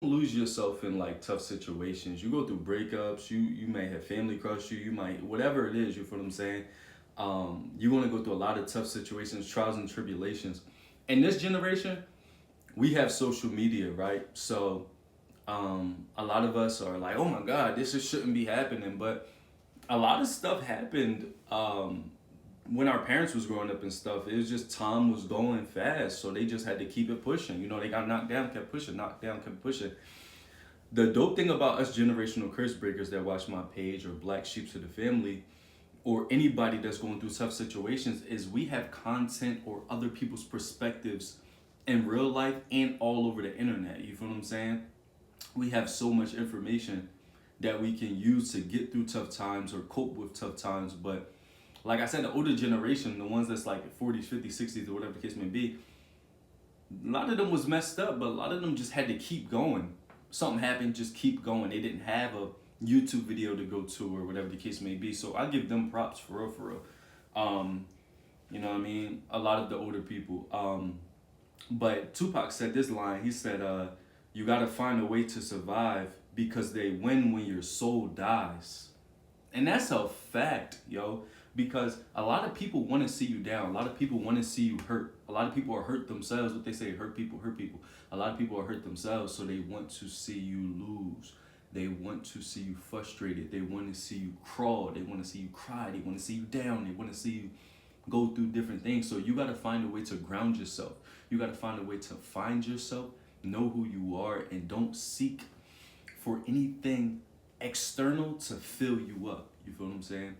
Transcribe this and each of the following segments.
lose yourself in like tough situations. You go through breakups, you may have family crush you, you might whatever it is, you feel what I'm saying? You're gonna go through a lot of tough situations, trials and tribulations. In this generation, we have social media, right? So a lot of us are like, oh my God, this just shouldn't be happening. But a lot of stuff happened when our parents was growing up and stuff. It was just time was going fast, so they just had to keep it pushing. You know, they got knocked down, kept pushing, knocked down, kept pushing. The dope thing about us generational curse breakers that watch my page, or black sheeps of the family, or anybody that's going through tough situations, is we have content or other people's perspectives in real life and all over the internet. You feel what I'm saying? We have so much information that we can use to get through tough times or cope with tough times. But like I said, the older generation, the ones that's like 40s, 50s, 60s, or whatever the case may be, a lot of them was messed up, but a lot of them just had to keep going. Something happened, just keep going. They didn't have a YouTube video to go to or whatever the case may be. So I give them props for real, for real. You know what I mean? A lot of the older people. But Tupac said this line. He said, you gotta find a way to survive because they win when your soul dies. And that's a fact, yo. Because a lot of people want to see you down. A lot of people want to see you hurt. A lot of people are hurt themselves. What they say, hurt people, hurt people. A lot of people are hurt themselves, so they want to see you lose. They want to see you frustrated. They want to see you crawl. They want to see you cry. They want to see you down. They want to see you go through different things. So you got to find a way to ground yourself. You got to find a way to find yourself, know who you are, and don't seek for anything external to fill you up. You feel what I'm saying?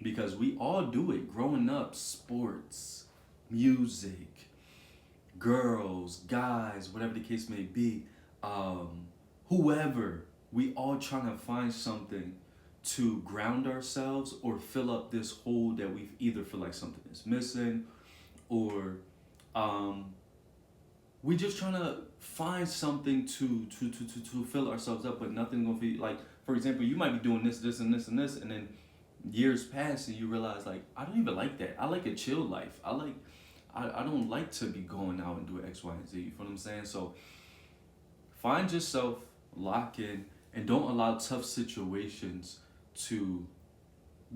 Because we all do it growing up. Sports, music, girls, guys, whatever the case may be, whoever, we all trying to find something to ground ourselves or fill up this hole that we either feel like something is missing, or we just trying to find something to fill ourselves up, but nothing gonna be like, for example, you might be doing this and this and this, and then years pass and you realize, like, I don't even like that. I like a chill life. I don't like to be going out and doing X, Y, and Z. You feel what I'm saying? So find yourself, lock in, and don't allow tough situations to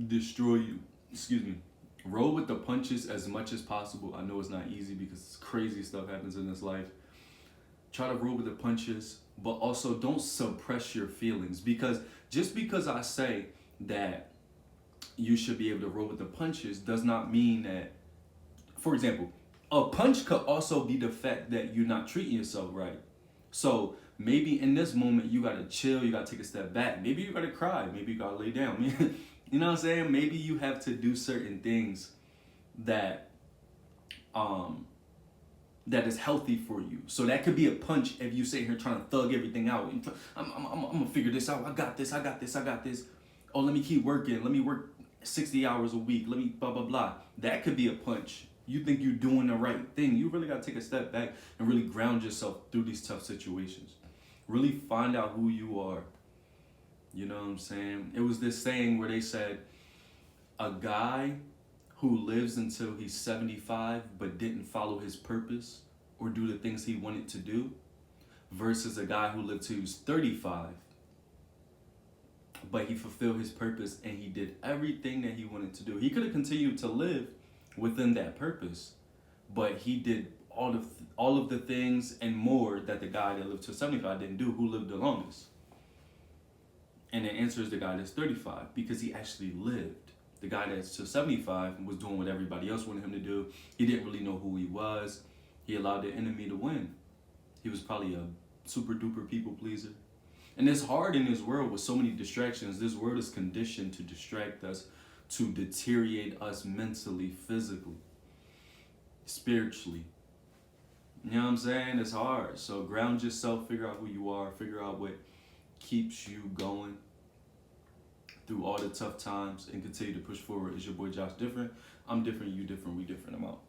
destroy you. Excuse me. Roll with the punches as much as possible. I know it's not easy because crazy stuff happens in this life. Try to roll with the punches, but also don't suppress your feelings. Because just because I say that you should be able to roll with the punches does not mean that, for example, a punch could also be the fact that you're not treating yourself right. So maybe in this moment you gotta chill, you gotta take a step back. Maybe you gotta cry, maybe you gotta lay down. You know what I'm saying? Maybe you have to do certain things that that is healthy for you. So that could be a punch if you sit here trying to thug everything out. I'm gonna figure this out. I got this. Oh, let me keep working. Let me work 60 hours a week. Let me blah, blah, blah. That could be a punch. You think you're doing the right thing. You really got to take a step back and really ground yourself through these tough situations. Really find out who you are. You know what I'm saying? It was this saying where they said, a guy who lives until he's 75 but didn't follow his purpose or do the things he wanted to do, versus a guy who lived till he was 35 but he fulfilled his purpose and he did everything that he wanted to do. He could have continued to live within that purpose, but he did all of the things and more that the guy that lived to 75 didn't do, who lived the longest. And the answer is the guy that's 35, because he actually lived. The guy that's to 75 was doing what everybody else wanted him to do. He didn't really know who he was. He allowed the enemy to win. He was probably a super duper people pleaser. And it's hard in this world with so many distractions. This world is conditioned to distract us, to deteriorate us mentally, physically, spiritually. You know what I'm saying? It's hard. So ground yourself, figure out who you are, figure out what keeps you going through all the tough times, and continue to push forward. It's your boy Josh Different. I'm different, you different, we different. I'm out.